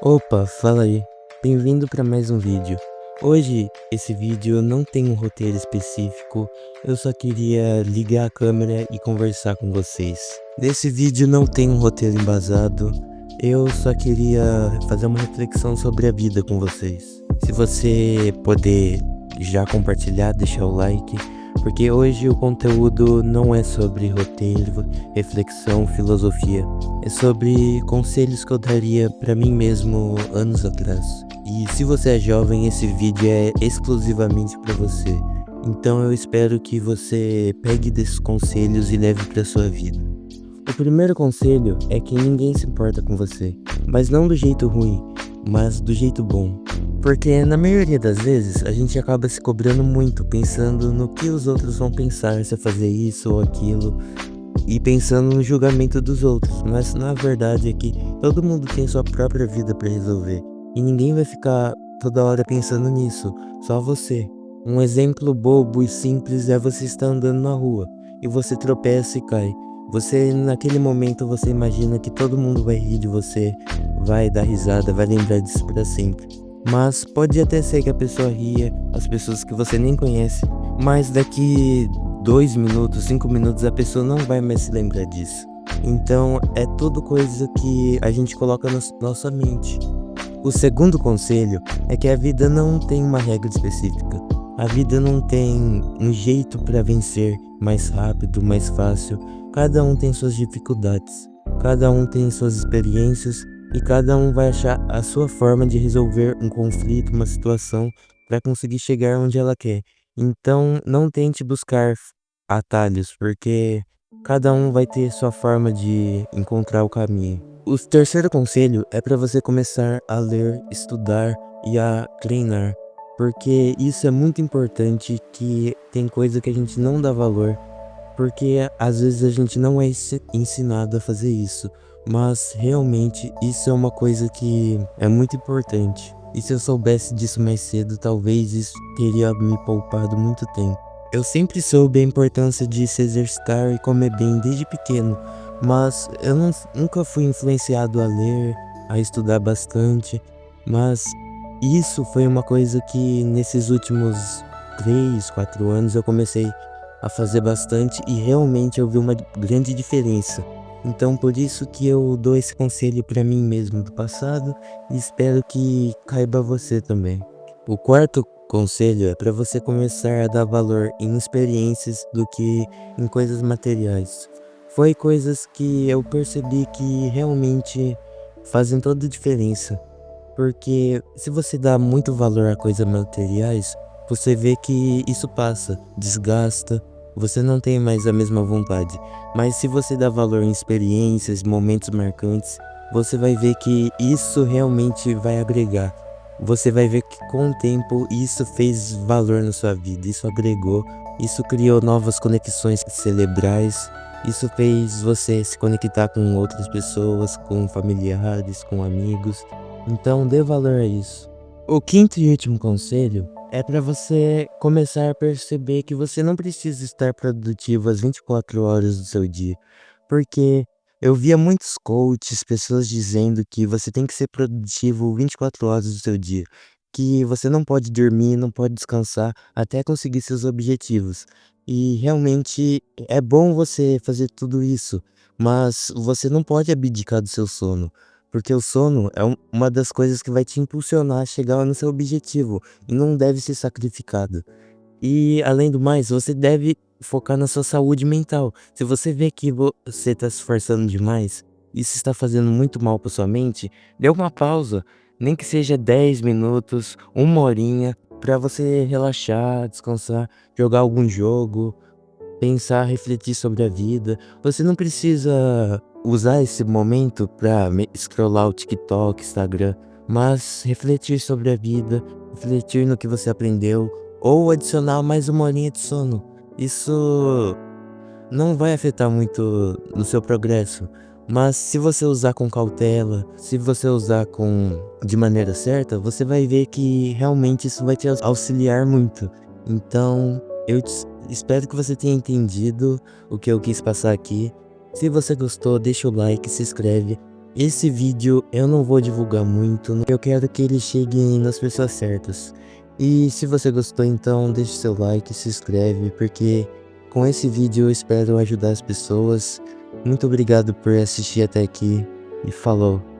Opa, fala aí. Bem-vindo para mais um vídeo. Hoje, esse vídeo não tem um roteiro específico, eu só queria ligar a câmera e conversar com vocês. Nesse vídeo não tem um roteiro embasado, eu só queria fazer uma reflexão sobre a vida com vocês. Se você puder já compartilhar, deixar o like, porque hoje o conteúdo não é sobre roteiro, reflexão, filosofia. É sobre conselhos que eu daria pra mim mesmo anos atrás. E se você é jovem, esse vídeo é exclusivamente pra você. Então eu espero que você pegue desses conselhos e leve pra sua vida. O primeiro conselho é que ninguém se importa com você, mas não do jeito ruim, mas do jeito bom. Porque na maioria das vezes a gente acaba se cobrando muito, pensando no que os outros vão pensar se eu fazer isso ou aquilo, e pensando no julgamento dos outros, mas na verdade é que todo mundo tem sua própria vida para resolver e ninguém vai ficar toda hora pensando nisso, só você. Um exemplo bobo e simples é você estar andando na rua e você tropeça e cai. Você, naquele momento, você imagina que todo mundo vai rir de você, vai dar risada, vai lembrar disso para sempre. Mas pode até ser que a pessoa ria, as pessoas que você nem conhece, mas daqui 2 minutos, 5 minutos, a pessoa não vai mais se lembrar disso. Então, é tudo coisa que a gente coloca na nossa mente. O segundo conselho é que a vida não tem uma regra específica. A vida não tem um jeito para vencer mais rápido, mais fácil. Cada um tem suas dificuldades, cada um tem suas experiências e cada um vai achar a sua forma de resolver um conflito, uma situação para conseguir chegar onde ela quer. Então, não tente buscar atalhos, porque cada um vai ter sua forma de encontrar o caminho. O terceiro conselho é para você começar a ler, estudar e a treinar, porque isso é muito importante, que tem coisa que a gente não dá valor, porque às vezes a gente não é ensinado a fazer isso, mas realmente isso é uma coisa que é muito importante. E se eu soubesse disso mais cedo, talvez isso teria me poupado muito tempo. Eu sempre soube a importância de se exercitar e comer bem desde pequeno, mas eu nunca fui influenciado a ler, a estudar bastante, mas isso foi uma coisa que nesses últimos 3, 4 anos eu comecei a fazer bastante e realmente eu vi uma grande diferença. Então por isso que eu dou esse conselho para mim mesmo do passado e espero que caiba a você também. O quarto conselho é para você começar a dar valor em experiências do que em coisas materiais. Foi coisas que eu percebi que realmente fazem toda a diferença. Porque se você dá muito valor a coisas materiais, você vê que isso passa, desgasta, você não tem mais a mesma vontade. Mas se você dá valor em experiências, momentos marcantes, você vai ver que isso realmente vai agregar. Você vai ver que com o tempo isso fez valor na sua vida, isso agregou, isso criou novas conexões cerebrais, isso fez você se conectar com outras pessoas, com familiares, com amigos. Então dê valor a isso. O quinto e último conselho é para você começar a perceber que você não precisa estar produtivo às 24 horas do seu dia, porque eu via muitos coaches, pessoas dizendo que você tem que ser produtivo 24 horas do seu dia, que você não pode dormir, não pode descansar até conseguir seus objetivos. E realmente é bom você fazer tudo isso, mas você não pode abdicar do seu sono. Porque o sono é uma das coisas que vai te impulsionar a chegar no seu objetivo e não deve ser sacrificado. E além do mais, você deve focar na sua saúde mental. Se você vê que você está se esforçando demais, isso está fazendo muito mal para sua mente, dê uma pausa, nem que seja 10 minutos, uma horinha, para você relaxar, descansar, jogar algum jogo, pensar, refletir sobre a vida. Você não precisa usar esse momento para scrollar o TikTok, Instagram, mas refletir sobre a vida, refletir no que você aprendeu ou adicionar mais uma horinha de sono. Isso não vai afetar muito no seu progresso, mas se você usar com cautela, se você usar de maneira certa, você vai ver que realmente isso vai te auxiliar muito. Então, espero que você tenha entendido o que eu quis passar aqui. Se você gostou, deixa o like, se inscreve. Esse vídeo eu não vou divulgar muito, eu quero que ele chegue nas pessoas certas. E se você gostou, então deixe seu like, se inscreve, porque com esse vídeo eu espero ajudar as pessoas. Muito obrigado por assistir até aqui e falou!